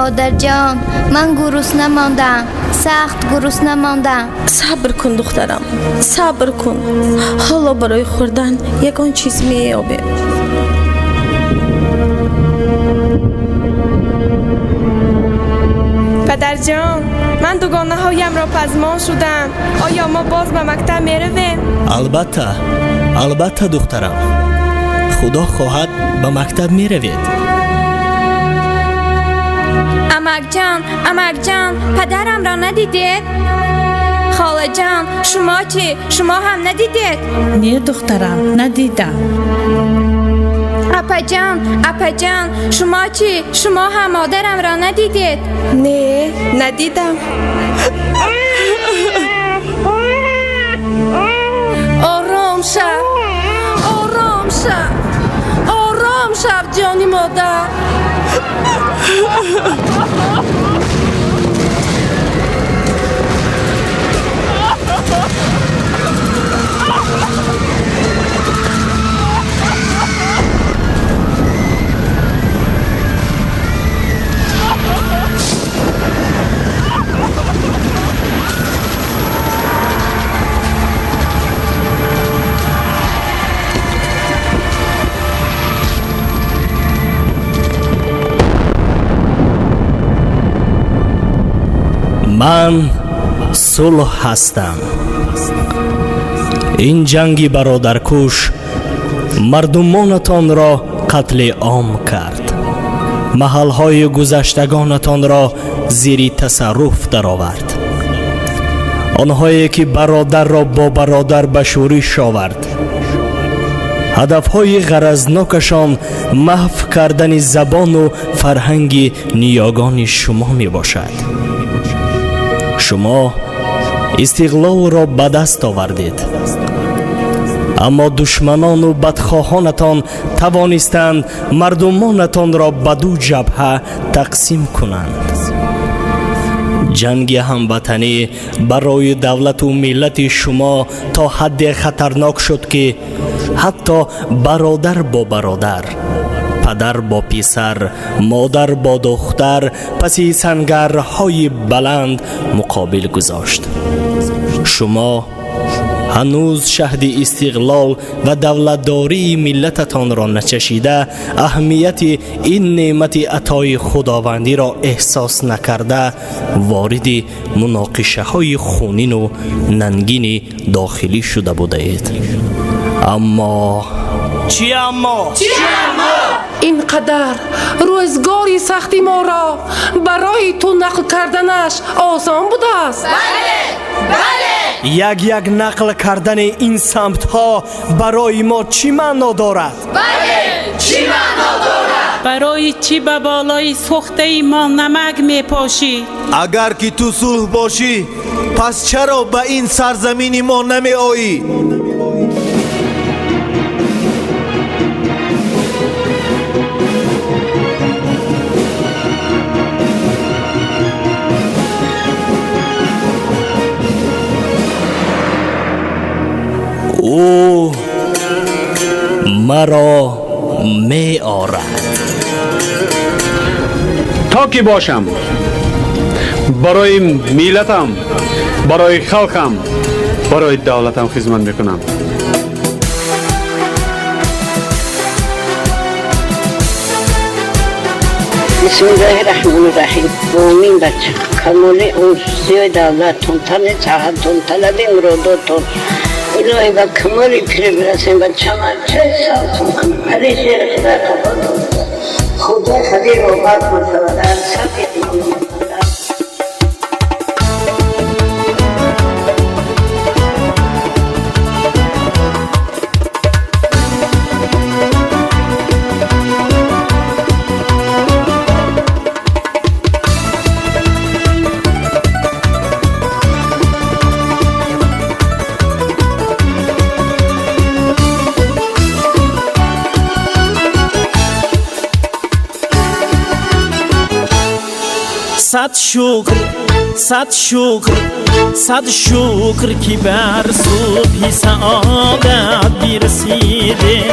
مادر جان من گرسنه ماندم، سخت گرسنه ماندم. صبر کن دخترم، صبر کن. حالا برای خوردن یگان چیز مییابیم. پدر جان من دوگانه هایم را پزمان شدم. آیا ما باز به مکتب می رویم؟ البته دخترم. خدا خواهد به مکتب می روید. امک جان پدرم را ندیدید؟ خاله جان شما چی؟ شما هم ندیدید؟ نه دخترم ندیدم. اپا جان شما چی؟ شما هم مادرم را ندیدید؟ نه ندیدم. آرام شو، آرام شو، آرام شو جانی مادر. من صلح هستم. این جنگی برادرکش مردمانتان را قتل عام کرد. محلهای گذشتگانتان را زیر تصرف درآورد. آنهایی که برادر را با برادر به شورش آورد. هدفهای غرضناکشان محو کردن زبان و فرهنگ نیاگان شما می باشد. شما استقلال را به دست آوردید، اما دشمنان و بدخواهانتان توانستند مردمانتان را به دو جبهه تقسیم کنند. جنگ هموطنی برای دولت و ملت شما تا حد خطرناک شد که حتی برادر با برادر، پدر با پسر، مادر با دختر پس سنگرهای بلند مقابل گذاشت. شما هنوز شهد استقلال و دولتداری ملتتان را نچشیده، اهمیت این نعمت عطای خداوندی را احساس نکرده، وارد مناقشه های خونین و ننگین داخلی شده بوده اید. اما چی اما؟ اینقدر روزگاری سختی ما را برای تو نقل کردنش آسان بوده است. یک نقل کردن این سمت ها برای ما چی معنا دارد؟ برای چی به بالای سوخته ما نمک می پاشی؟ اگر که تو صلح باشی پس چرا به این سرزمین ما نمی آیی؟ او مرا می آرد تا که باشم برای ملتم، برای خلقم، برای دولتم خدمت میکنم. بسم الله الرحمن الرحیم. آمین بچه. کمال اوسطی دولتتون، تنه طلب مراداتون الهی با کمالی پیر برسیم. بچه من چه سالتون کنم علی شیر خدا خدیر و بات مسودن سبیت کنم. صد شکر که بر صبح سعادت برسیده،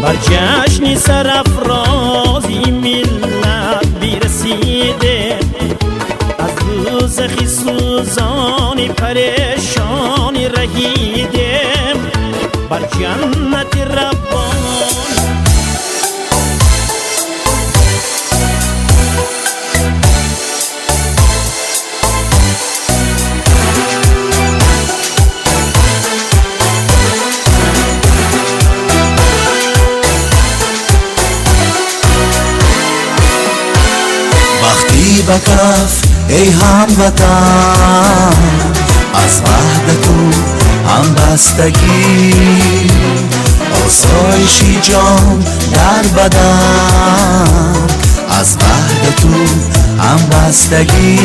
بر جشن سرافرازی ملت برسیده. رسیده از دوزخی سوزانی پریشانی رهیده بر جنت ربانی وقتی به کف ای هموطن از وحدت و همبستگی آسایشی جان در بدن از وحدت و همبستگی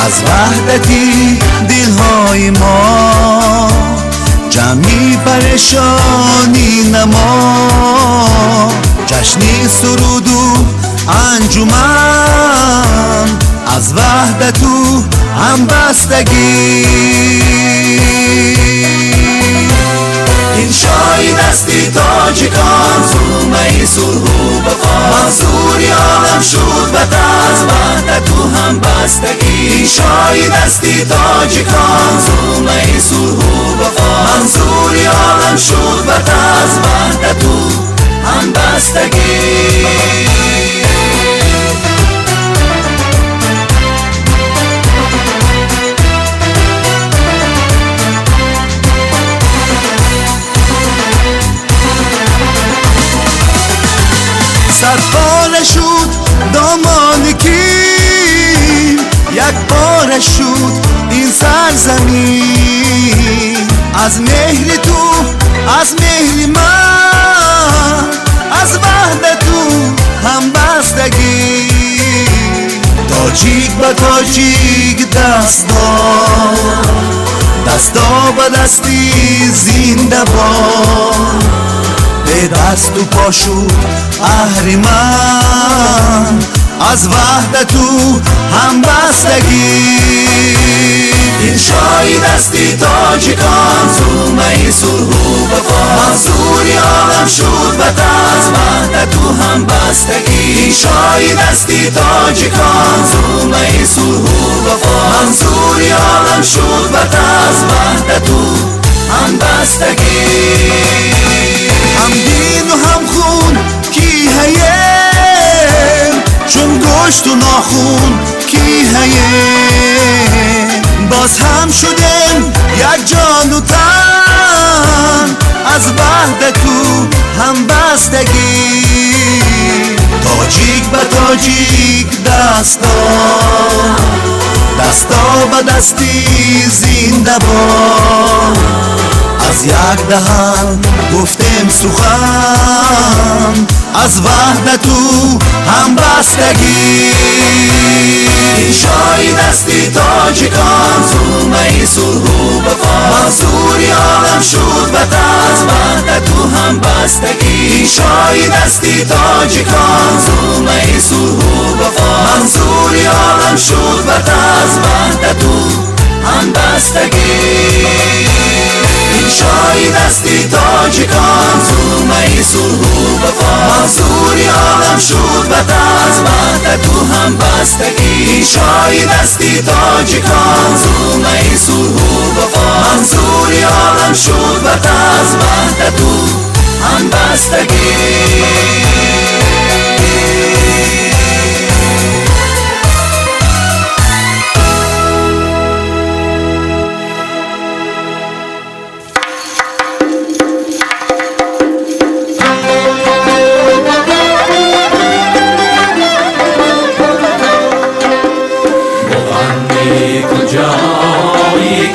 از وحدتی دلهای ما جمعی پریشانی نما جشنی سرود و انجمن از وحدت و همبستگی این شاهی دستی تاجیکان زومه صلح و وفا منصوری عالم شد و از وحدت و همبستگی این شاهی دستی تاجیکان زومه صلح و وفا منصوری عالم شد و از وحدت و همبستگی صد باره شد دامان کیم یک باره شد این سرزمین از مهر تو از مهر من از وحدت تو همبستگی تاجیک به تاجیک دستا به دستی زنده باد به دست و پا شد اهریمن از وحدت و همبستگی این شاهی دستی تاجیکان زومه صلح و وفا منصوری عالم شد و از وحدت و همبستگی این شاهی دستی تاجیکان زومه صلح و وفا منصوری عالم شد و از وحدت و همبستگی هم دین و هم خون کی هیم چون گوشت و ناخون کی هیم باز هم شدیم یک جان و تن از وحدت و همبستگی تاجیک به تاجیک دستا به دستی زنده باد از یک دهن گفتیم سخن از وحدت و همبستگی این شاهی دستی تاجیکان زومه صلح و وفا منصوری عالم شد و از وحدت و همبستگی این شاهی دستی تاجیکان زومه صلح و وفا منصوری عالم شد و از وحدت و همبستگی این شاهی دستی تاجیکان زومه صلح و وفا منصوری عالم شد و از وحدت و همبستگی این شاهی دستی تاجیکان زومه صلح و وفا منصوری عالم شد و از وحدت و همبستگی کجایی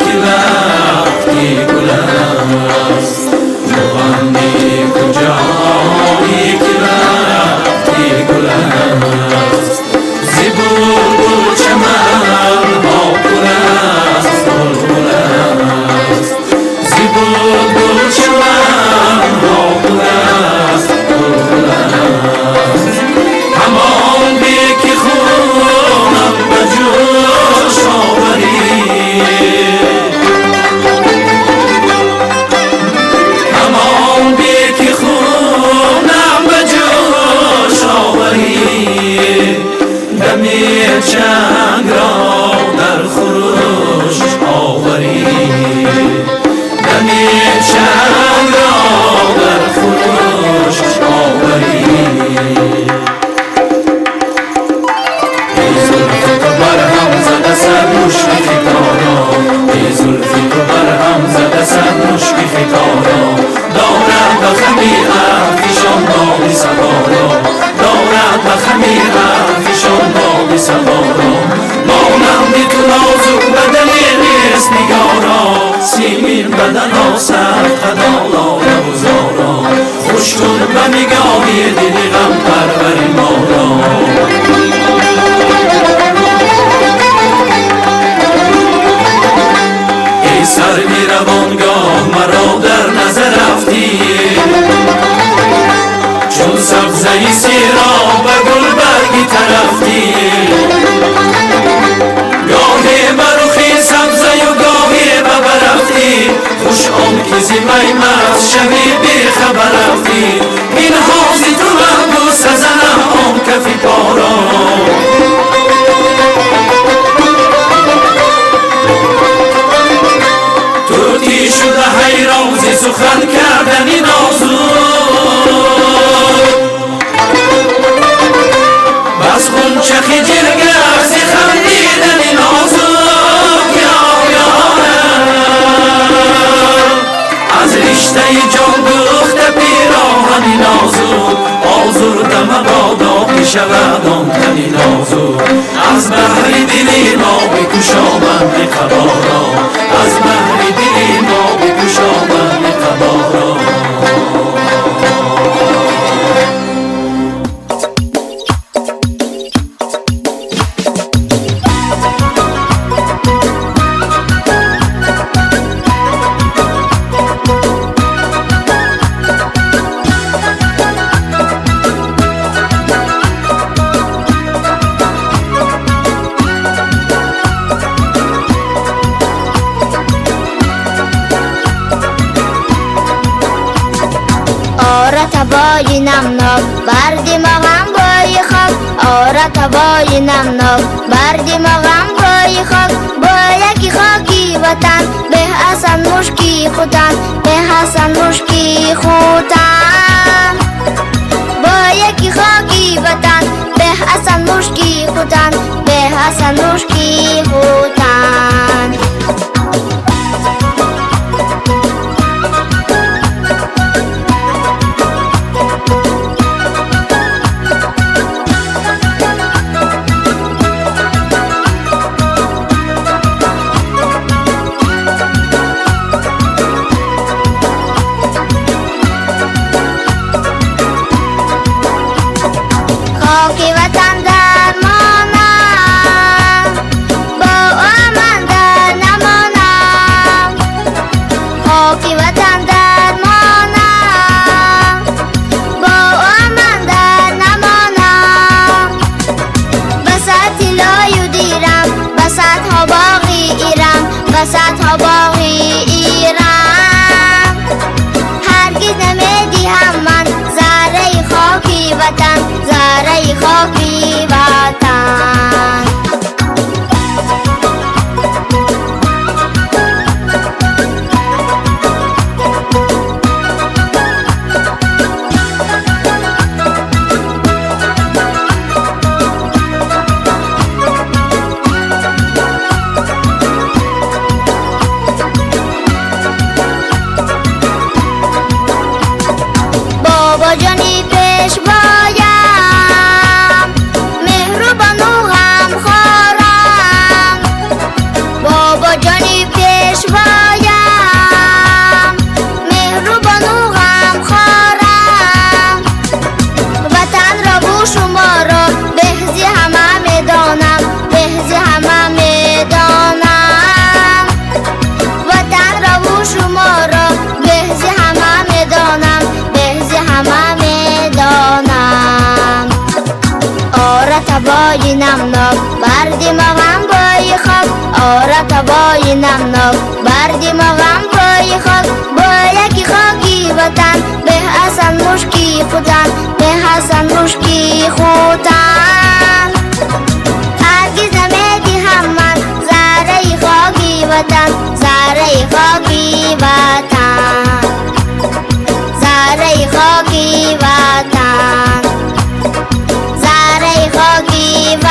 و نگاهی دل غم پرور ما را. ای سروی روانگاه مرا در نظر رفتی، چون سبزه سیراب و گل برگی طرفتی. گاهی برخی سبزه و گاهی ببرفتی، خوش آن که زی میمت شوی بی خبر رفتی. این حوزی تو من دوست زنم آن کفی پارا. توتی شده حیران زی سخن کردنی نازور، بس خون چخی جرگر زی خندیدنی نازور. از رشته جان دوخته پیراهنی نازور، آزرده مبادا که شود آن تنی نازور. از بحر دلی ما بکشامند قبارا، از بحر دلی ما بکشامند قبارا. تبای نمناک بردی مغم بای خاک، آره تبای نمناک بردی مغم بای خاک. با یکی خاکی وطن به حسن مشکی خودن، به حسن مشکی خودن. با یکی خاکی وطن به حسن مشکی خودن، به حسن مشکی خودن. وسط ها باقی ایران، هرگز نمیدی هم من ذره خاکی وطن، ذره خاکی وطن. بابا جانی پیش بایم، مهربان و غمخوارم. بابا جانی پیش بایم، مهربان و غمخوارم. وطن را و شما را بهزی همه میدانم، بهزی همه میدانم. وطن را و شما را بهزی همه میدانم، بهزی همه میدانم. آره تبای نمناک بردی مغم بای خاک، آره تبای نمناک بردی مغم بای خاک. با یکی خاکی وطن به حسن مشکی خودن، به حسن مشکی خودن. هرگز نمیدی هم من ذره خاکی وطن، ذره خاکی وطن، ذره خاکی وطن، ذره خاکی وطن.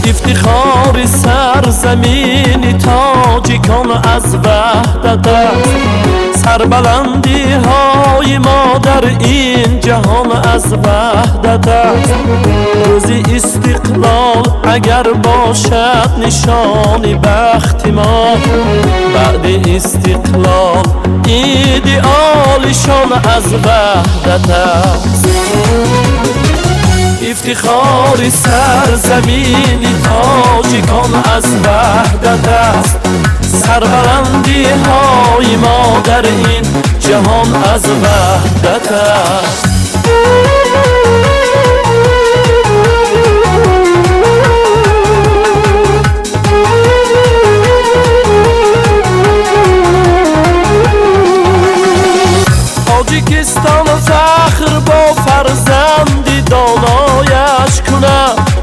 افتخار سرزمین تا تاجیکان از وحدت است سربلندی های ما در این جهان از وحدت است روزی استقلال اگر باشد نشانی بخت ما بعد استقلال ایدئالشان از وحدت است افتخار سرزمین تاجیکان از وحدت است سربلندی های ما در این جهان از وحدت است تاجیکستان فخر با فرزندی دانایش کند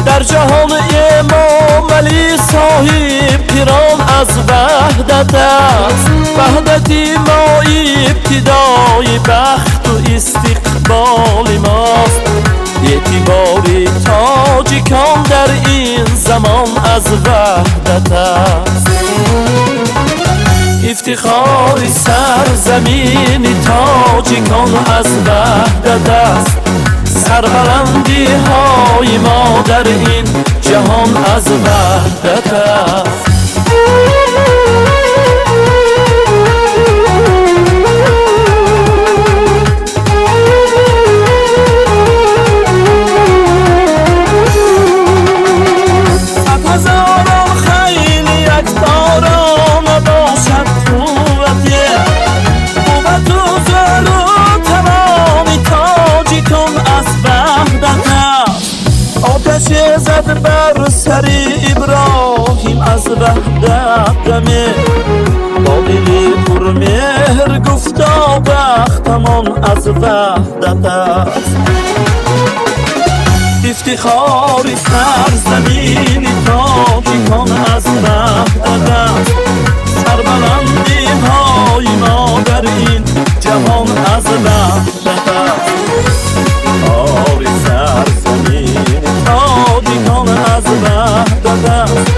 در جهان امام علی صاحب پیران از وحدت است وحدتی ما ابتدای بخت و استقبال ماست اعتبار تاجیکان در این زمان از وحدت است افتخار سرزمین تاجیکان از وحدت است سربلندی های ما در این جهان از وحدت است هزاران خیل یک باران باشد قوتی قوت و زر و توانی تاجیکان از وحدت است آتش زد بر سر ابراهیم از وحدت دمه با دل پرمهر گفتا بختمان از وحدت است افتخار سرزمین تاجیکان از وحدت است سربلندی های ما در این جهان از وحدت است افتخار سرزمین تاجیکان از وحدت است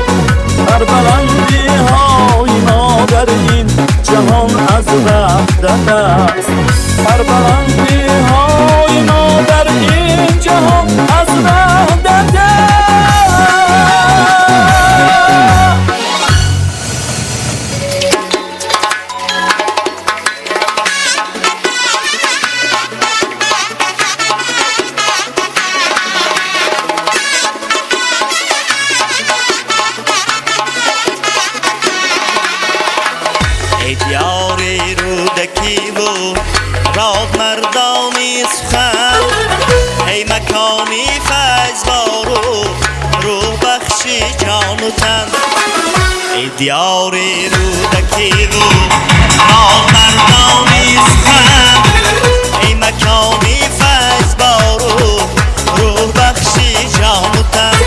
سربلندی های ما در این جهان از وحدت است سربلندی های ما در این جهان از وحدت است ای دیاری رودکی و راد مردانی سخن ای مکانی فیضبار و روح بخشی جان و تن ای دیاری رودکی و راد مردانی سخن ای مکانی فیضبار و روح بخشی جان و تن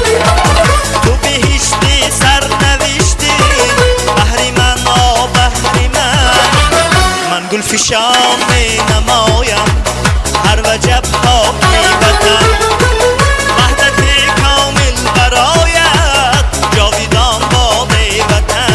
تو بهشتی سرنوشتی بحری من بحری من گل فشان می نمایم هر وجب پاکی وطن وحدت کامل برایت جاویدان باد وطن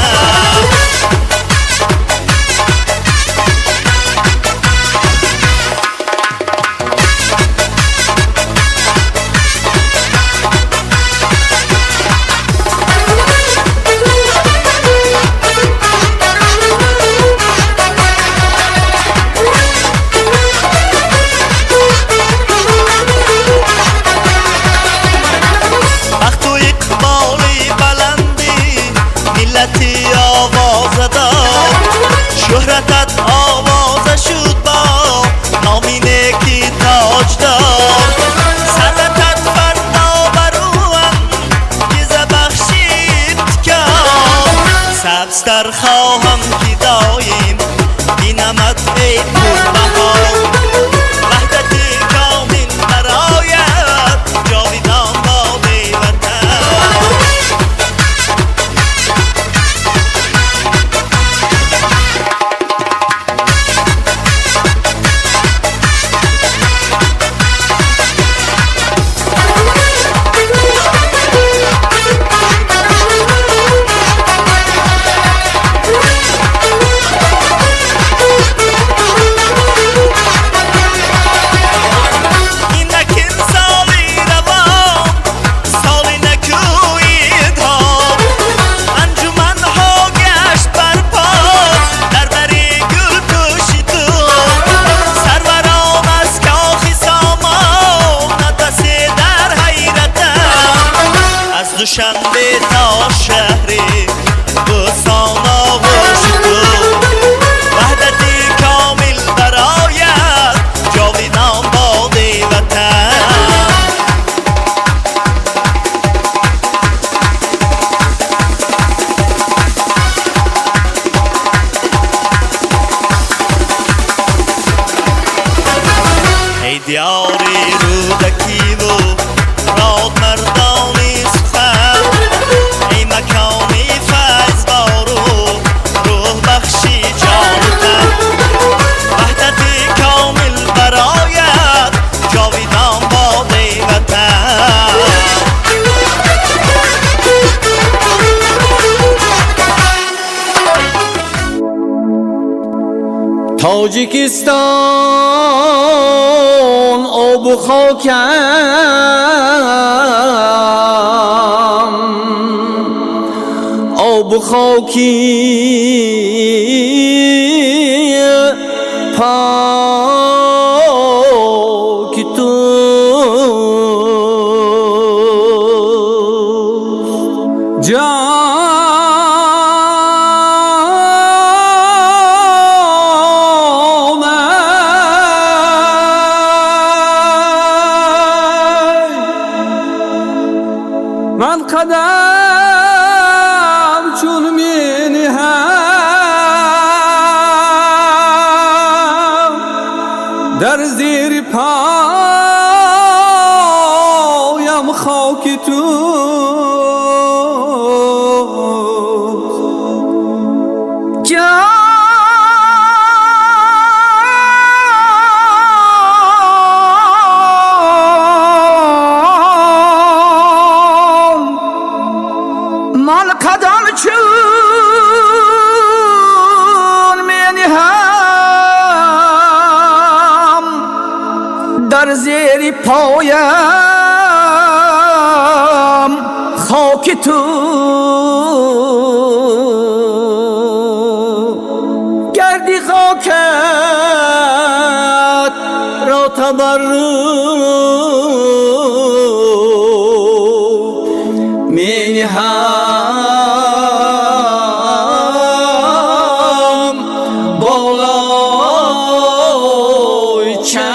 شهرتت آواز شد با نامینه کی تاج دار سرتت فردا بروم گیزه بخشید کار سبزتر خواهم که دایم بینمت ای بهار وحدت کامل برایت جاویدان باد وطن دوشنبه تا شهر بستان آغوش تو وحدتی کامل برایت جاویدان باد وطن ای دیاری رودکی و راد مردانی سخن ای مکانی فیضبار و روح بخشی جان و تن وحدتی کامل برایت جاویدان باد وطن تاجیکستان آب و خاکم آب و خاکی پاک توست من قدم چون می نهم در زیر پایم خاک توست من قدم چون می نهم در زیر پایم خاک تو گردی خاکت را تبرک می نهم بالای چشم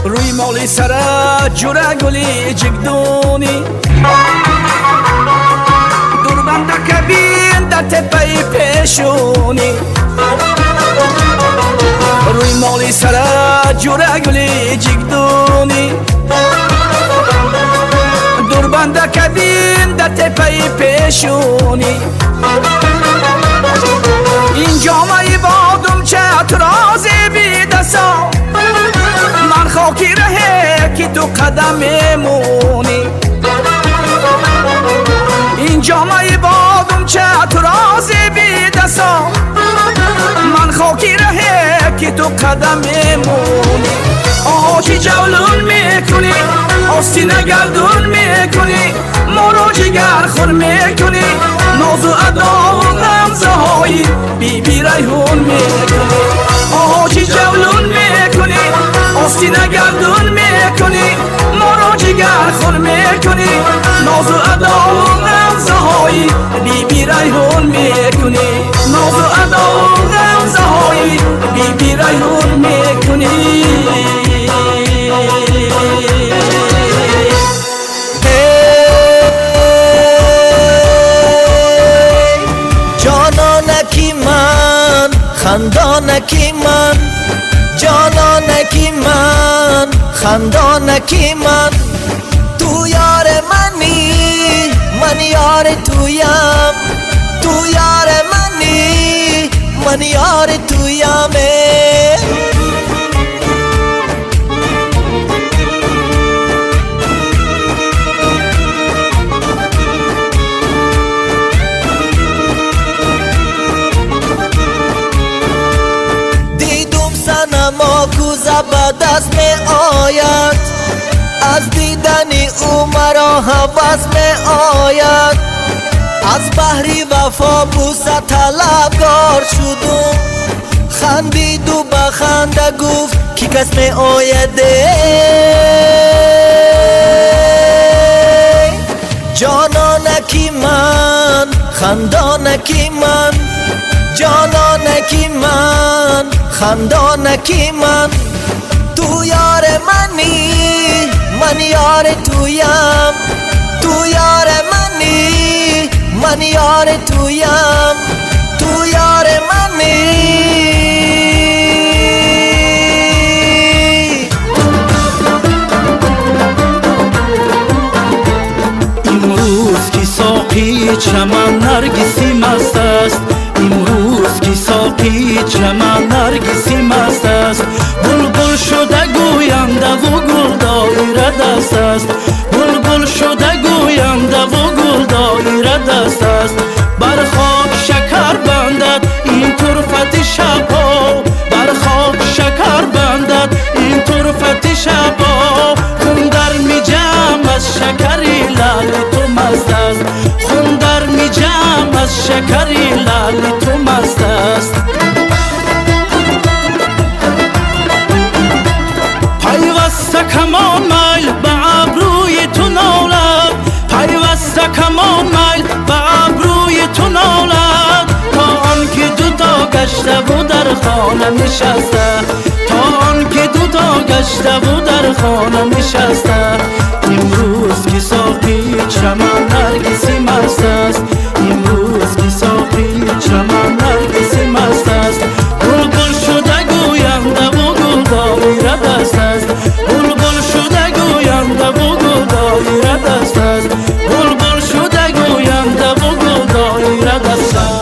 روی مالی سرت جوره گلی جگدونی دوربند کبین در تپه پیشونی روی مالی سرت جوره گلی جگدونی دوربند کبین در تپه پیشونی این جامعه بادم چه ترازی بی دستا من خاکی رهه که تو قدم میمونی این جامعه بادم چه ترازی بی دستا من خاکی رهه که تو قدم میمونی آجی جولون میکنی آستینه گردون میکنی ما رو جگر خور میکنی ناز و ادا و غمزه های بی بی ریحون میکنی آجی جولون میکنی آستینه گردون میکنی ما رو جگر خور میکنی ناز و ادا و غمزه های بی بی ریحون میکنی ناز و ادا و غمزه های بی بی ریحون میکنی جانانکی من خندانکی من جانانکی من خندانکی من تو یار منی من یار تویم تو یار منی من یار تویمه ما کوزه به دست می آید از دیدن او مرا هوس می آید از بحری وفا بوسه طلبگار شدم خندید و به خنده گفت کی کس می آیده جانانکی من خندانکی من جانانکی من خندانکی من تو یار منی من یار تویم تو یار منی من یار تویم تو یار منی امروز کی ساقی چمن نرگسی مست است امروز کی ساقی چمن نرگسی مست است بلبل شده گوینده و گل دایره دست است بلبل شده گوینده و گل دایره دست است بر خاک شکر بندد این طرفت شبها بر خاک شکر بندد این طرفت شبها خون در می جمع از شکری لعل تو مست است خون در می جمع از شکری لعل تو مست است پیوسته کمان میل به ابروی تو نالد پیوسته کمان میل به ابروی تو نالد تا آنکه دوتا گشته و در خانه نشسته تا آنکه دوتا گشته و در خانه نشسته امروز که ساقی چمن نرگسی مست است امروز که ساقی چمن نرگسی مست است بلبل شده گوینده و گل دایره دست است بلبل شده گوینده و گل دایره دست است بلبل شده گوینده و گل دایره دست است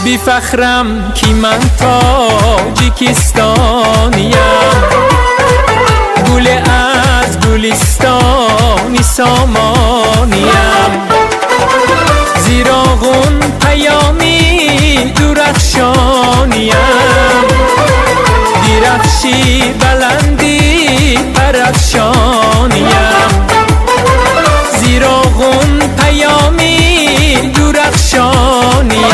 بی فخرم کی من تاجیکستانیم گل از گلستانی سامانیم زیراغون پیامی درخشانیم درخشی بلندی پرفشانیم زیراغون پیامی درخشانیم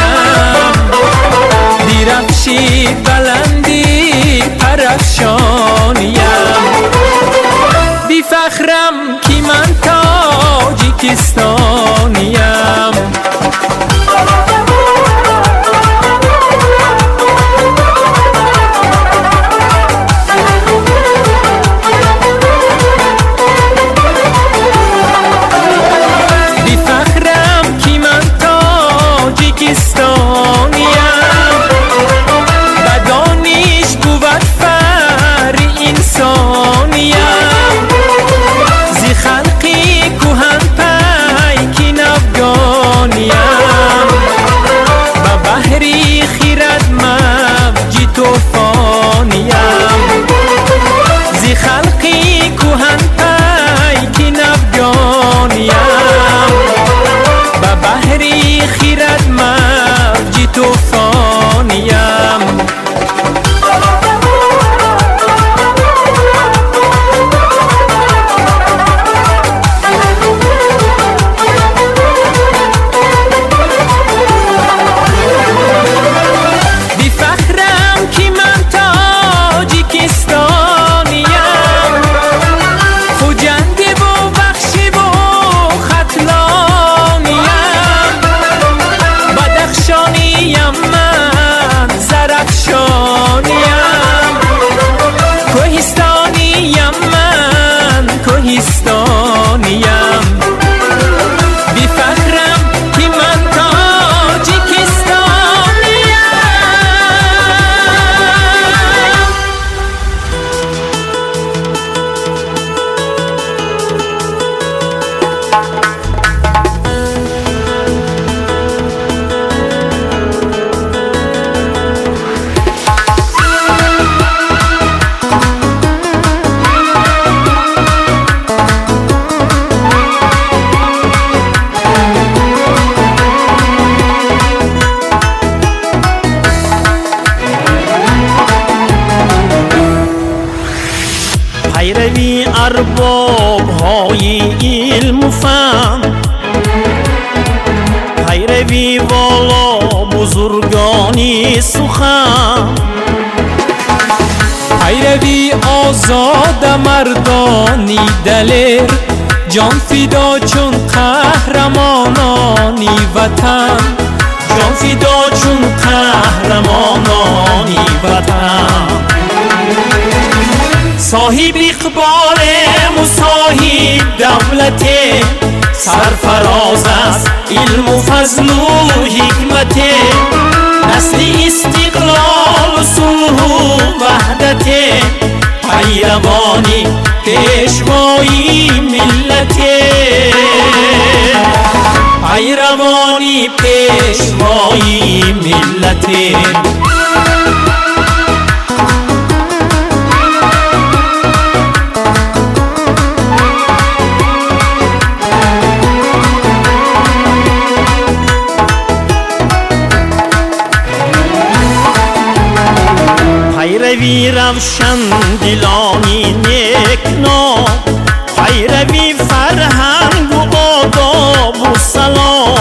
درخشی بلندی پرفشانیم بی فخرم کی من تاجیکستانیم بی فخرم کی من تاجیکستانیم بدانیش بود فر انسانیم زی خلقی کهن پیکین افغانیم به بحری خیرد موجی توفانیم زی خلقی کهن پیکین افغانیم به بحری خیرد موجی توفانیم بی فخرم کی من تاجیکستانیم خوجندی و بخشی و ختلانیم بدخشانیم من زرفشانیم کوهستانیم من کوهستانیم بی فخرم کی من تاجیکستانیم ارباب های علم و فهم پیروی والا بزرگانی سخن پیروی آزاد مردانی دلیر جان فدا چون قهرمانانی وطن جان فدا چون قهرمانانی وطن صاحب اقبال مصاحب دولت سرفراز است علم و فضل و حکمت نسل استقلال و صلح و وحدت پیروانی پیشوایی ملت پیروانی پیشوایی ملت پیروی روشن دلانی نیکنام پیروی فرهنگ و آداب و سلام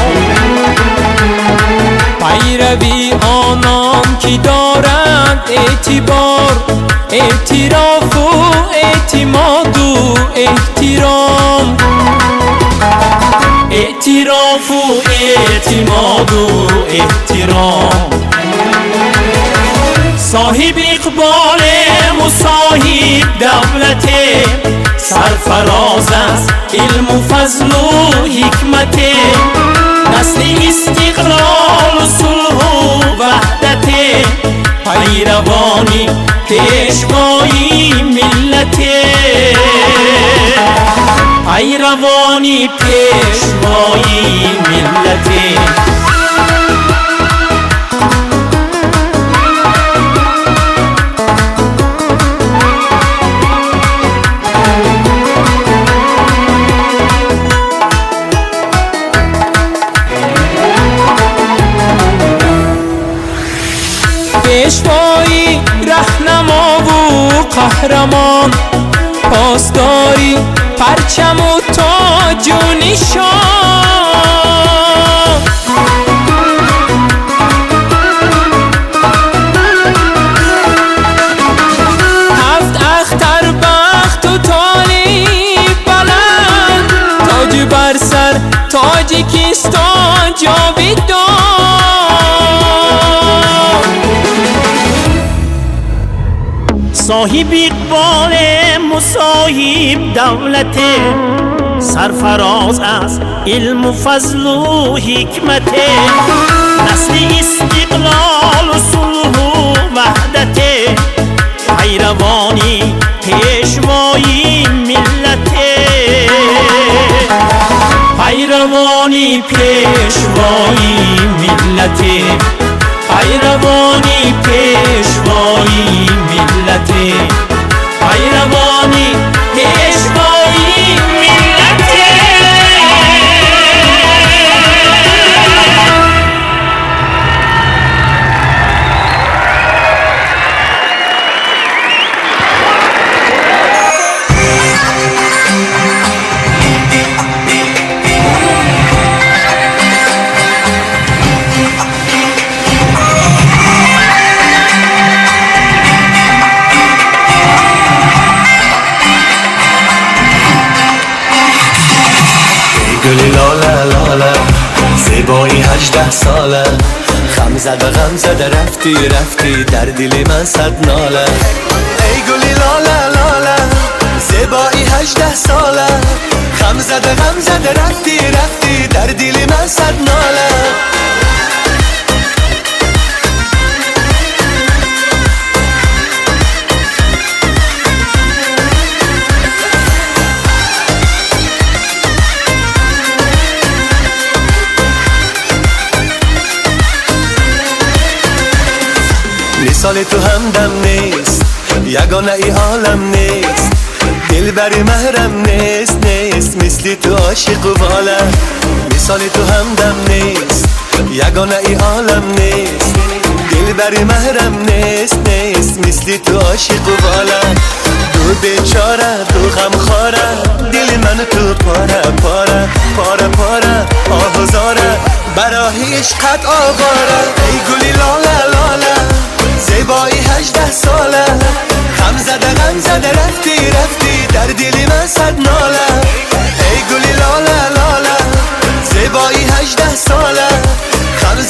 پیروی آنان که دارند اعتبار اعتراف و اعتماد و احترام اعتراف و اعتماد و احترام صاحب اقبال مصاحب دولت سرفراز است علم و فضل و حکمت نسل استقلال و صلح و وحدت پیروانی پیشوایی ملت پیروانی پیشوایی ملت پیشوایی رهنما و قهرمان پاسداری پرچم و تاج و نشان هفت اختر بخت و تالی بلند تاج بر سر تاجیکستان جاویدان صاحب اقبال مصاحب دولت سرفراز است علم و فضل و حکمت نسل استقلال و صلح و وحدت پیروانی پیشوایی ملت پیروانی پیشوایی ملت پیروانی پیشوایی ملت پیروانی پیشوایی ملت گلی لاله لاله زیبایی 18 ساله خم زده رفتی رفتی در دل من صد ناله ای گلی لاله لاله زیبایی 18 ساله خم زده رفتی رفتی در دل من صد ناله مثال تو همدم نیست یگانه ای عالم نیست دل بری محرم نیست مثل تو عاشق و واله مثال تو همدم نیست یگانه ای عالم نیست دل بری محرم نیست مثل تو عاشق و واله دو بیچاره تو غم خواره دل من تو پاره پاره پاره پاره آهزاره برای عشقت آواره ای گلی لاله لاله زیبایی 18 ساله غم زده رفتی رفتی در دلی من صد ناله ای گلی لاله لاله زیبایی 18 ساله غم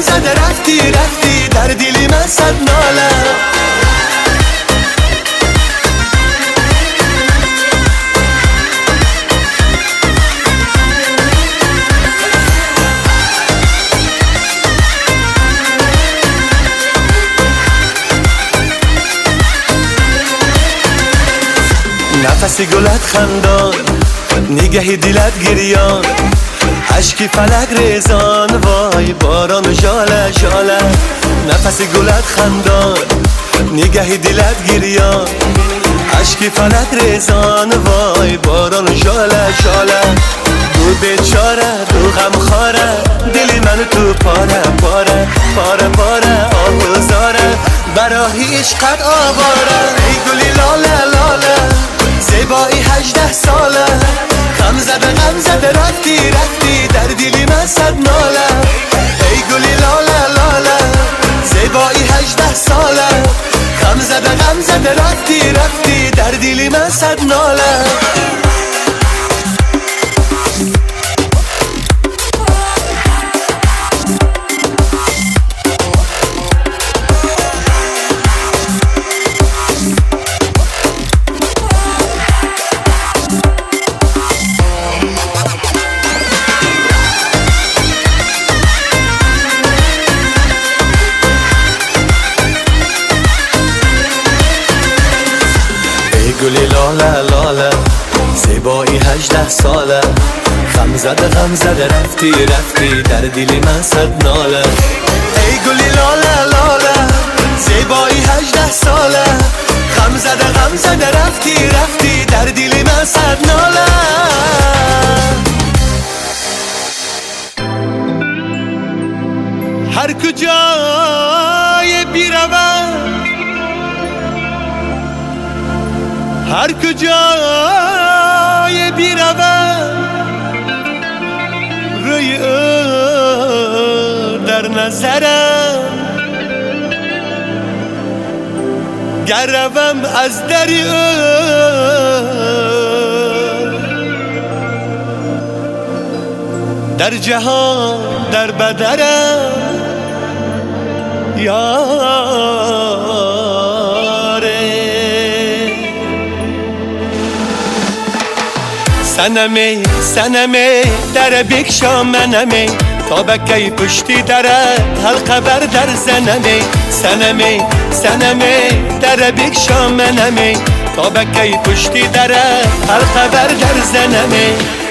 زده رفتی رفتی در دلی من صد ناله نفسی گلت خندان نگهی دلت گریان عشقی فلک ریزان وای باران جاله جاله نفسی گلت خندان نگهی دلت گریان عشقی فلک ریزان وای باران جاله جاله دو بیچاره دو غم خواره دلی من تو پاره پاره پاره پاره آهزاره برای عشقت آواره ای گلی لاله لاله زیبایی 18 ساله غم زده رفتی رفتی در دلی من صد ناله ای گلی لاله لاله زیبایی 18 ساله غم زده رفتی رفتی در دلی من صد ناله گلی لاله لاله زیبایی 18 ساله غم زده رفتی رفتی در دلی من صد ناله ای گلی لاله لاله زیبایی 18 ساله غم زده رفتی رفتی در دلی من صد ناله هر کجای بیروم هر کجای بیروم روی در نظرم گروم از دری در جهان در بدرم سنمی در بکشا منمی تا بکی پشتی درت حلقه بر در زنمی سنمی در بکشا منمی تا بکی پشتی درت حلقه بر در زنمی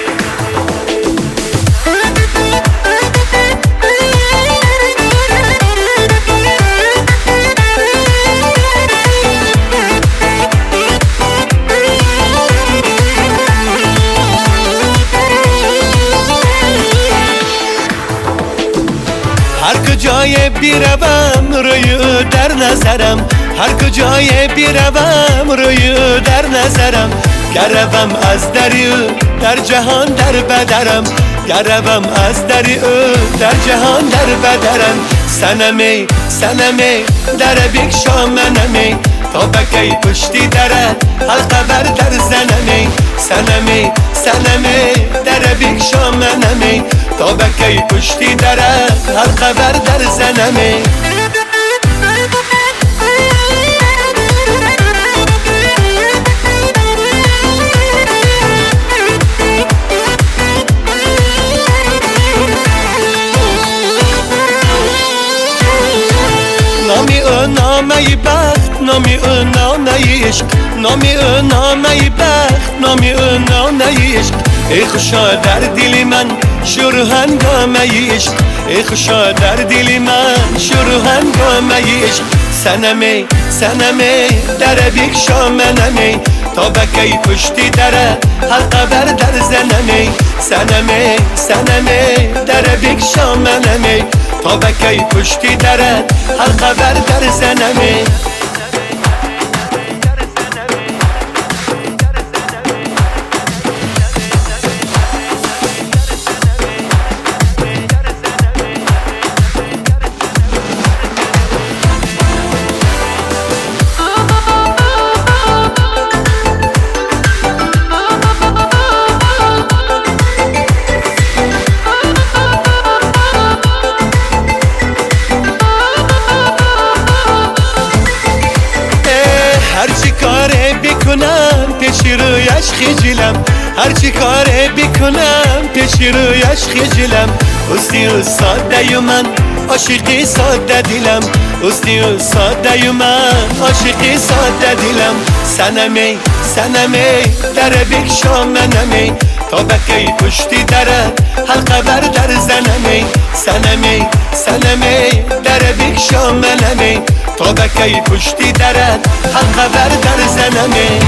هر کجای بیروم روی در نظرم هر کجای بیروم روی در نظرم گروم از دری در جهان در بدرم گروم از دری در جهان در بدرم سنمی در بکشا منمی تا بکی پشتی درت حلقه بر در زنمی سنمی در بکشا منمی تا بکی پشتی درت حلقه بر در زنمی نامی او نامه بخت نامی او نامه عشق نامی او نامه بخت نامی او نامه عشق ای خوشا در دل من شروع هنگامه عشق ای خوشا در دل من شروع هنگامه عشق سنمی در بکشا منمی تا بکی پشتی دره حلقه بر در زنمی سنمی در بکشا منمی تا بکی پشتی دره حلقه بر در زنمی هرچی کاره بکنم پیش رویش خجلم هرچی کاره بکنم پیش رویش خجلم استی و ساده من عاشقی ساده دلم استی و ساده من عاشقی ساده دلم سنمی در بکشا منمی تا بکی پشتی درت حلقه بر در زنمی سنمی در بکشا منمی تا بکی پشتی درت حلقه بر در زنمی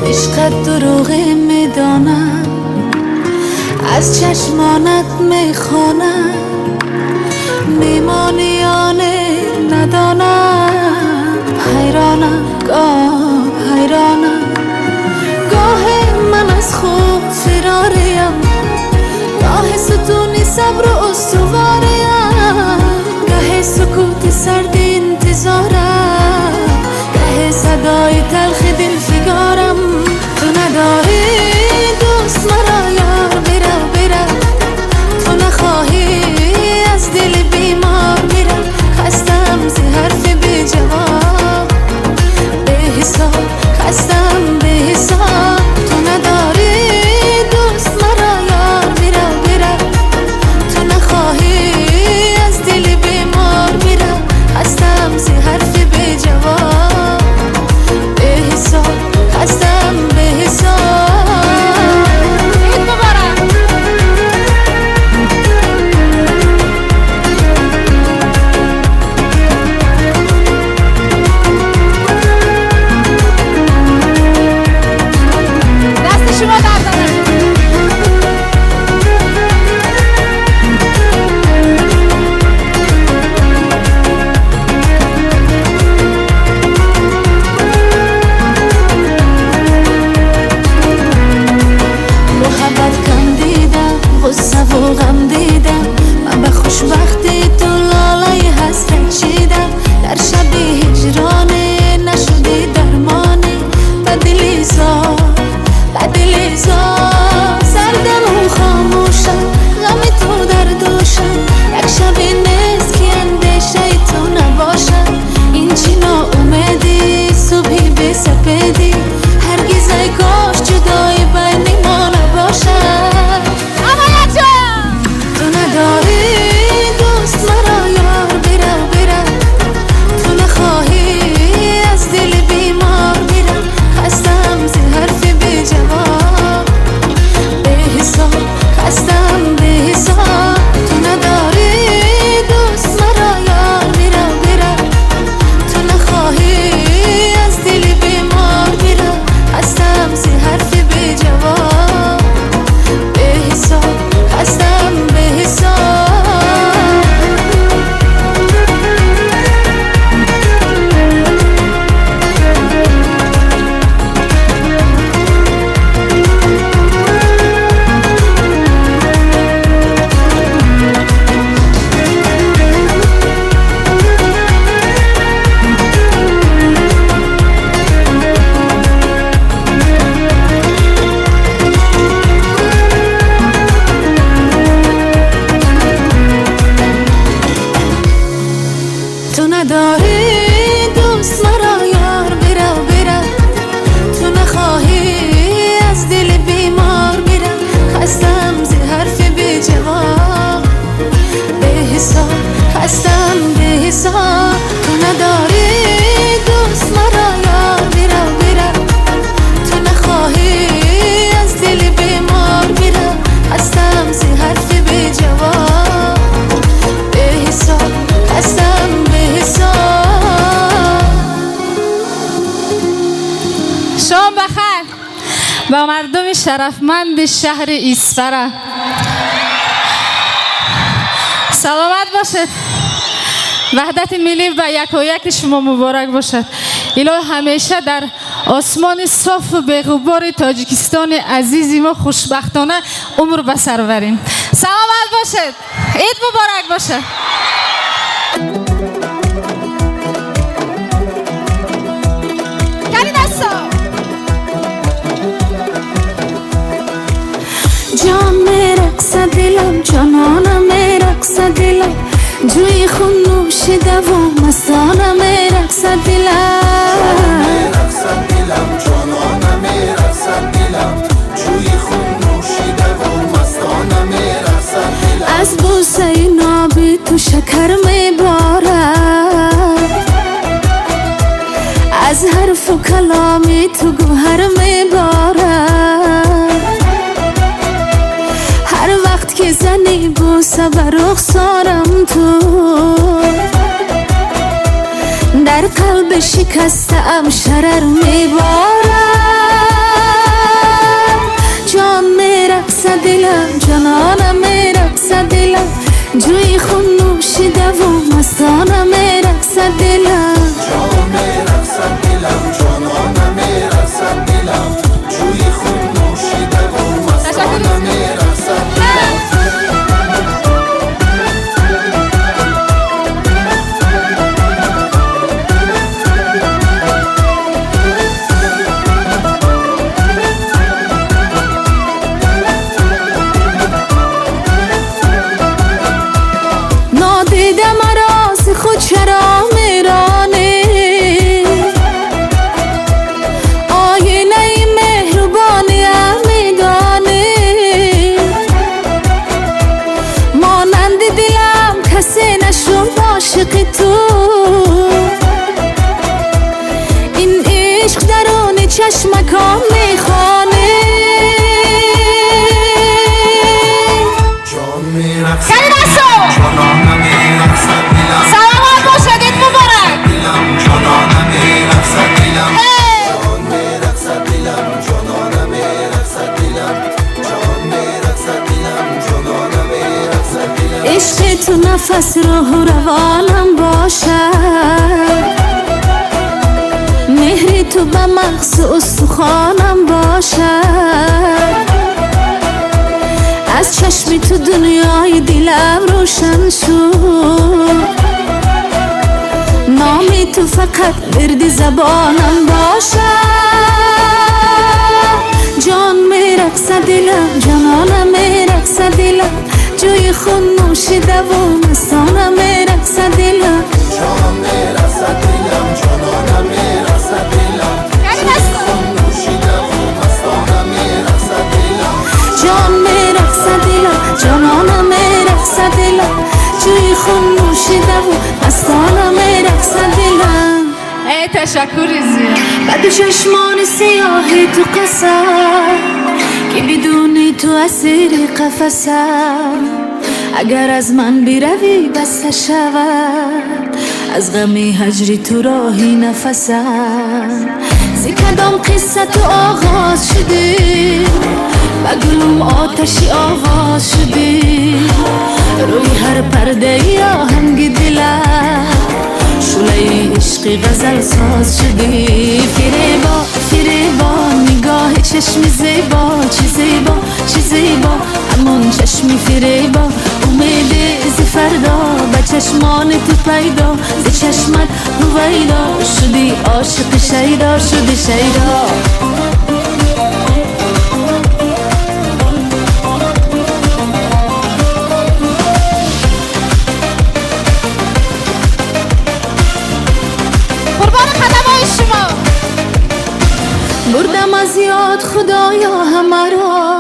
عشقت دروغی میدانم از چشمانت میخوانم میمانیانه ندانم حیرانم گاه من از خود فراریم گاه ستونی صبر و استواریم گاه سکوت سرد انتظارم گاه صدای تلخ دل فگارم تو نداری دوست مرا یار برا برا تو نخواهی از دل بیمار برا خستم زی حرف بی جواب به حساب خستم به حساب تو نداری دوست مرا یار برا برا تو نخواهی از دل بیمار برا خستم زی حرف بی جواب به حساب خستم به حساب عید مبارک دست شما درد محبت کم دیدم غصه و غم دیدم من به خوشبختی تو لاله حسرت چیدم در شب هجران نشدی درمانی به دلی زار سردم و خاموشم غم تو در دوشم یک شب نیست که اندیشه تو نباشم این چی ناامیدی صبحی به سپیدی هرگز ای کاش جدای بین ما نباشد اما جان تو نداری دوست مرا یار برا برا تو نخواهی از دل بیمار برا خستم زی حرف بی جواب به حساب خستم به حساب تو نداری دوست مرا یار برا برا تو نخواهی از دل بیمار برا خستم زی حرف بی جواب به حساب خستم به حساب تو نداری دوست مرا یار برا برا تو نخواهی از دل بیمار برا خستم زی حرف بی جواب به حساب خستم به حساب تو نداری دوست مرا یار برا برا تو نخواهی از دل بیمار برا خستم زی حرف بی جواب به حساب خستم به حساب شام بخیر با مردم شرفمند شهر ایسفره سلامت باشد وحدت ملی و یک و یک شما مبارک باشد الهی همیشه در آسمان صاف و بی‌غبار تاجیکستان عزیزی ما خوشبختانه عمر به سر بریم سلامت باشد عید مبارک باشد جان میرقص دلم جانانم میرقص دلم جوی خون نوشیده و مستانم میرقص دلم جانانم میرقص دلم جوی خون نوشیده و مستانم میرقص دلم از بوسه نابی تو شکر میبارد از حرف و کلامی تو گوهر میبارد هر وقت که زنی بوسه بر رخسارم تو در قلب شکسته ام شرر میبارم جان میرقص دلم جانانم میرقص دلم جوی خون نوشیده و مستانم میرقص دلم جان میرقص دلم جانانم میرقص دلم جوی خون نوشیده و مستانم میرقص دلم چشمکان میخوانه جان میرقصد جانانم میرقصد دلم سلامت باشد عید مبارک دلم جانانم میرقصد دلم جان میرقصد دلم جانانم میرقصد دلم جان میرقصد دلم جانانم میرقصد دلم عشق تو نفس راه و روانم باشد مهری تو به مغز استخوانم باشد از چشمی تو دنیای دلم روشن شد نامی تو فقط ورد زبانم باشد جان میرقصد دلم جانانم میرقصد دلم جوی خون نوشیده و مستانم میرقصد دلم جان میرقصد دلم جانانم میرقصد دلم خون نوشیده و مستانم میرقصد دلم جان میرقصد دلم جانانم میرقصد دلم جوی خون نوشیده و مستانم میرقصد دلم ای تشکر زیاد بعد چشمان سیاهی تو قصر که بدون تو اسیر قفسم اگر از من بروی بسته شود از غم هجری تو راهی نفسم زی کدام قصه تو آغاز شدی با گلوم آتشی آواز شدی روی هر پرده یا هنگ دلم شوله عشقی غزل ساز شدی فریبا نگاه چشمی زیبا چی زیبا همون چشمی فریبا امید زی فردا به چشمان تو پیدا زی چشمت رویدا شدی عاشق شیدا شدی شیدا بردم از یاد خدایا همه را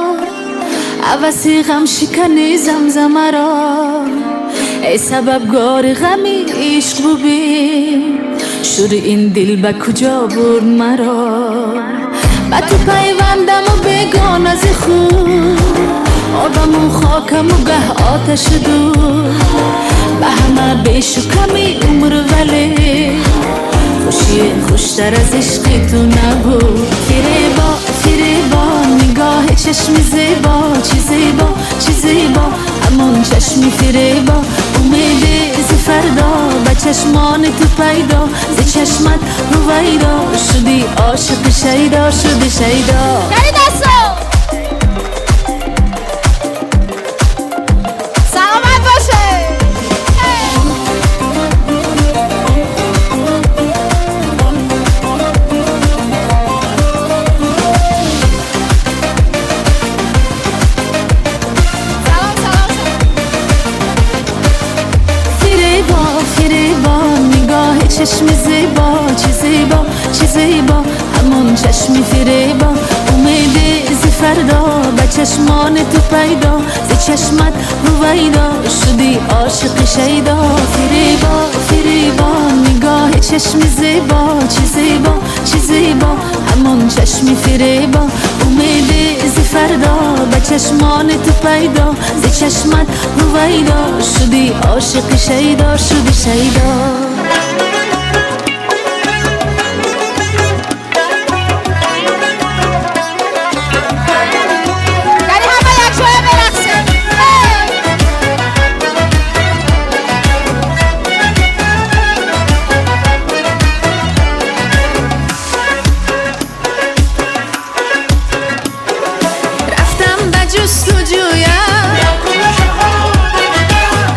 عوضی غم شکنی زمزمه را ای سببگار غمی عشق ببین شور این دل به کجا برد مرا با تو پیوندم و بگان از خود آدم و خاکم و گه آتش دور به همه بیش و کمی عمر ولی خوشی خوشتر از عشق تو نبود فریبا نگاه چشمی زیبا چی زیبا همون چشمی فریبا امید زی فردا به چشمان تو پیدا زی چشمت رویدا شدی عاشق شیدا شدی شیدا سلامت باشه فریبا نگاه چشمی زیبا چی زیبا همون چشمی فریبا امید زی فردا به چشمان تو پیدا زی چشمت رویدا شدی عاشق شیدا فریبا نگاه چشمی زیبا چی زیبا همون چشمی فریبا امید زی فردا به چشمان تو پیدا زی چشمت رویدا شدی عاشق شیدا شدی شیدا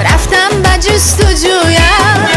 رفتم به جستجویم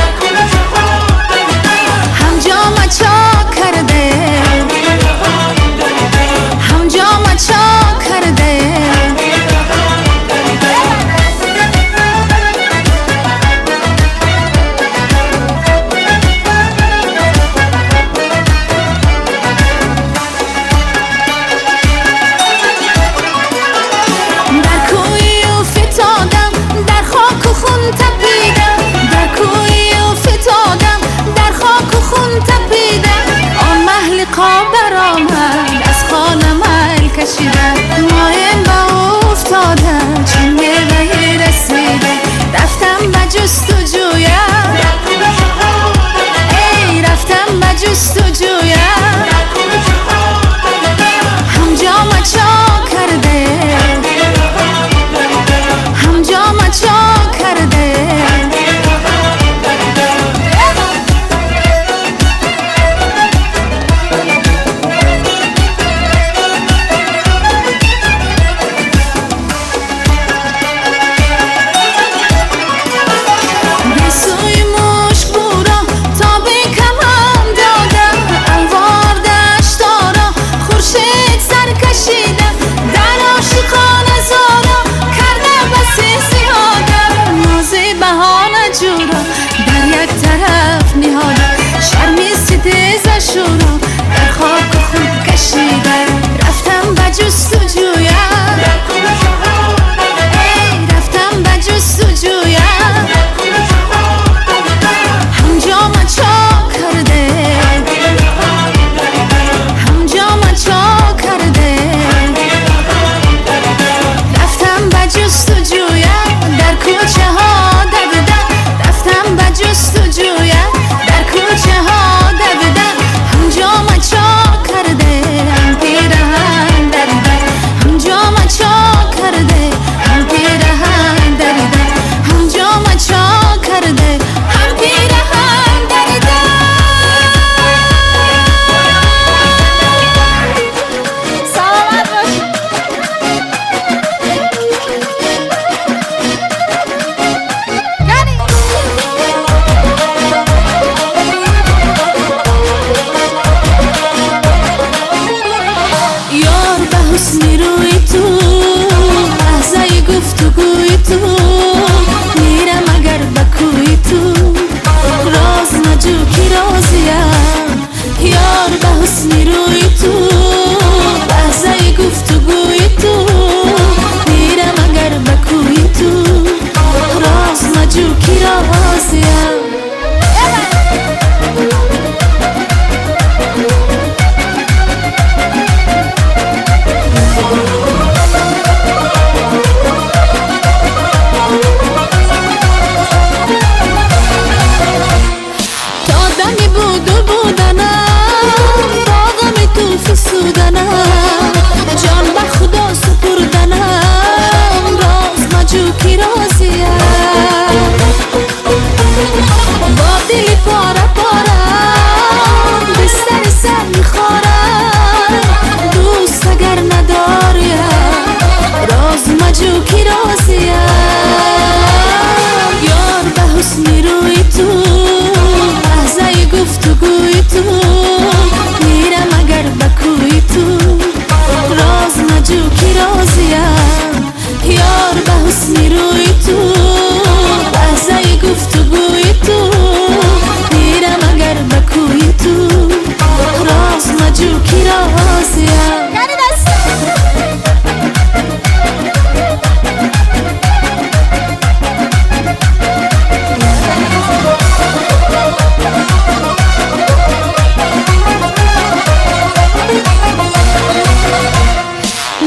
جو کی رازیم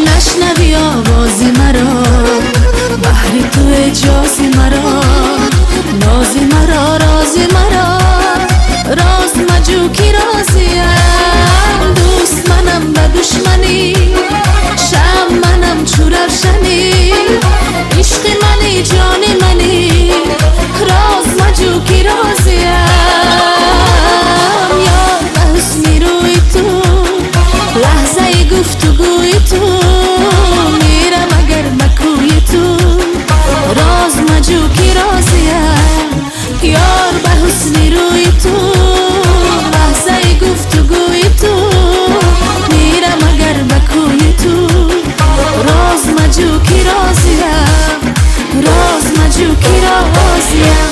نشنوی آوازی مرا بحر تو اجازی مرا نازی مرا رازی مرا راز مجو کی رازیم دوست منم و دشمنی شم منم چو روشنی عشق منی جان منی راز مجو کی رازیم یار به حسنی روی تو لحظه گفتگوی تو میرم اگر بکوی تو راز مجو کی رازیم یار به حسنی روی تو لحظه گفتگوی تو میرم اگر بکوی تو راز مجو کی رازیم راز مجو کی رازیم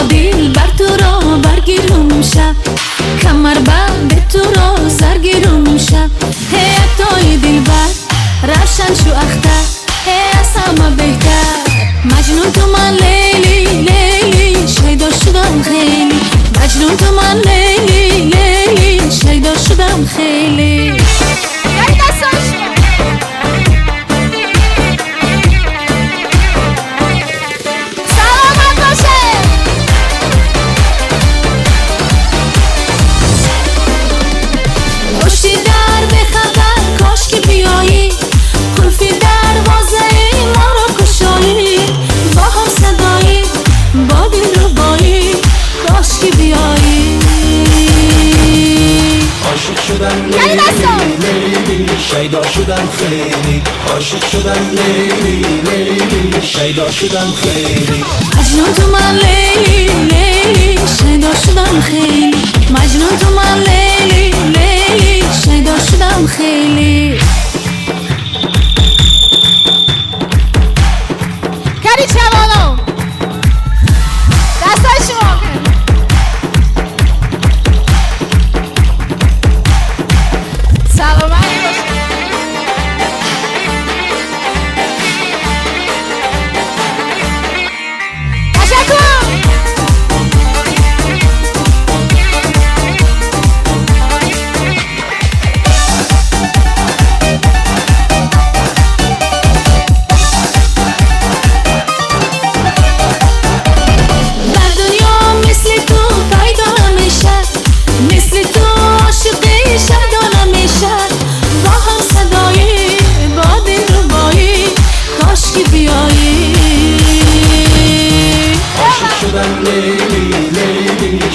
دیل بر تو را برگیرم شب کمر بند تو را زرگیرم شب هی اکتای دیل بر روشن شو اختر هی از همه بهتر مجنون تو من لیلی لیلی شیدا شدم خیلی مجنون تو من لیلی لیلی شیدا شدم خیلی شیدا شدم خیلی عاشق شدم لیلی لیلی شیدا شدم خیلی مجنون تو من لیلی لیلی شیدا شدم خیلی مجنون تو من لیلی لیلی شیدا شدم خیلی کاری چوانو دستای شما سلامت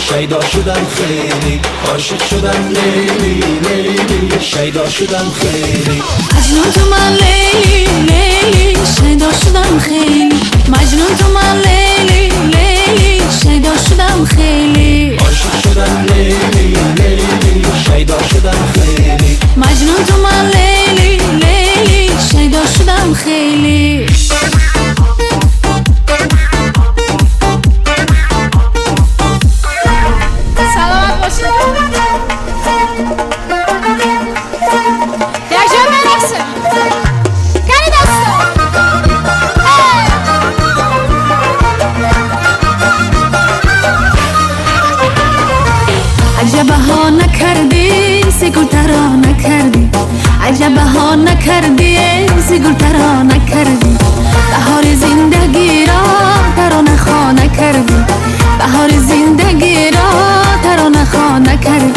شیدا شدم خیلی عاشق شدم لیلی لیلی شیدا شدم خیلی مجنون تو من لیلی لیلی شیدا شدم خیلی مجنون تو من لیلی لیلی شیدا شدم خیلی عاشق شدم لیلی لیلی شیدا شدم خیلی مجنون تو من لیلی لیلی شیدا شدم خیلی سلامت باشید یک جا برقصه کاری دستا عجب ها نکردی سگل ترا نکردی عجب ها نکردی سگل ترا نکردی بهار زندگی را ترانه خوا نکردی بهار زندگی را ترانه خوا نکردی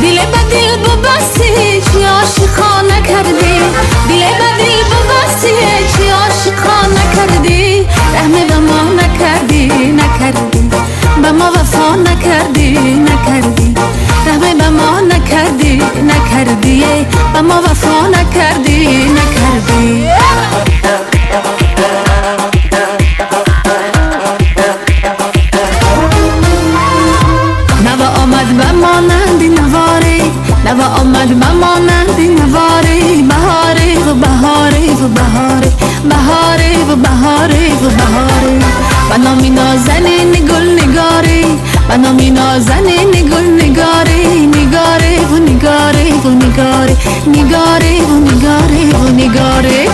دل به دل ببستی چی عاشقا نکردی دل به دل ببستی چی عاشقا نکردی رحم به ما نکردی نکردی به ما وفا نکردی نکردی رحم به ما نکردی نکردی به ما وفا نکردی نکردی نازنین گل نگاره نگاره و نگاره و نگاره نگاره و نگاره و نگاره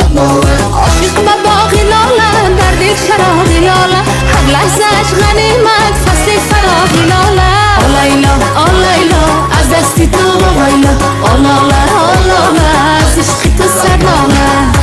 عاشق با باغی لاله در دل خرابی لاله هر لحظهش غنیمت فصل فراغی لاله آ لیلا از دستی تو و ویلا آ لاله از عشق تو صد لاله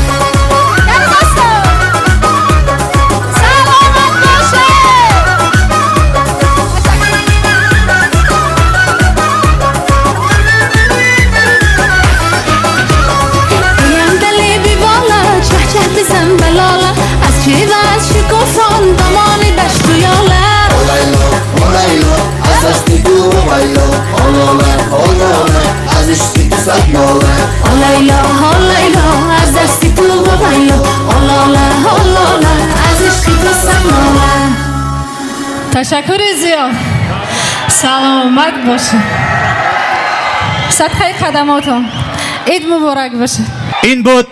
تشکر زیاد سلامت باشه صدقه قدماتون عید مبارک باشه این بود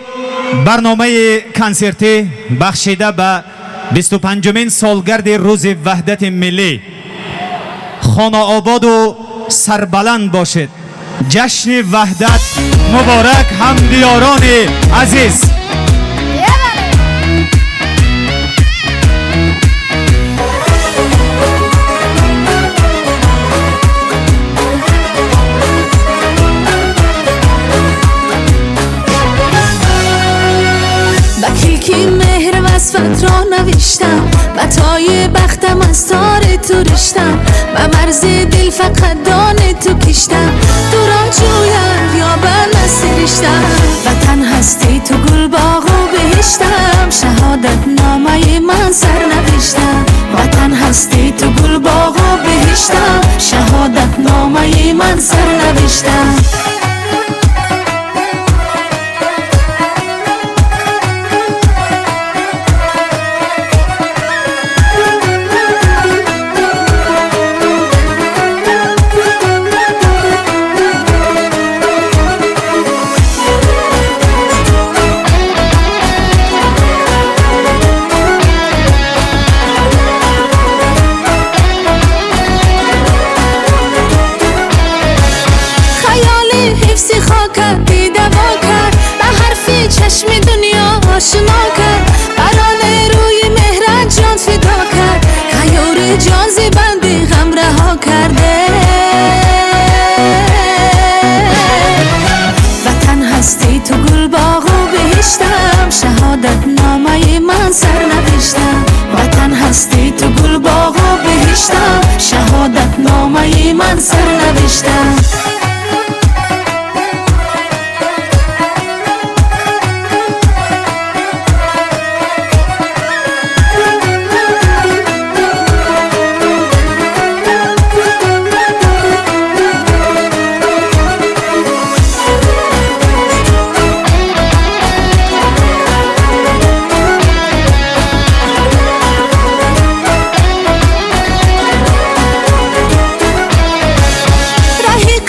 برنامه کنسرتی بخشیده به 25مین سالگرد روز وحدت ملی خانه آباد و سربلند باشد جشن وحدت مبارک همدیاران عزیز وصفت را نوشتم متای بختم از تار تو رشتم به مرز دل فقط دان تو کشتم تو را جویم یا به نسرشتم وطن هستی تو گل باغ و بهشتم شهادت نامه من سر نوشتم وطن هستی تو گل باغ و بهشتم شهادت نامه من سر نوشتم چشم دنیا آشنا کرد برای روی مهرت جان فدا کرد خیور جان زبند غم رها کرده وطن هستی تو گل باغ و بهشتم شهادت نامه من سر نوشتم وطن هستی تو گل باغ و بهشتم شهادت نامه من سر نوشتم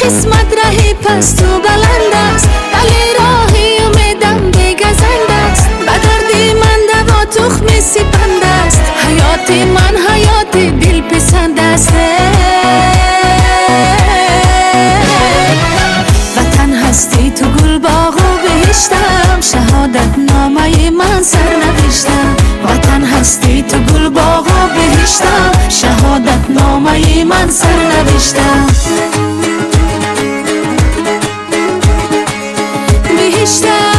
قسمت رهی پس تو بلند است ولی راهی امیدم بگزند است به دردی من دوا تخم سپند است حیات من حیات دل پسند است وطن هستی تو گل باغ و بهشتم شهادت نامه من سر نوشتم وطن هستی تو گل باغ و بهشتم شهادت نامه من سر نوشتم بهشتم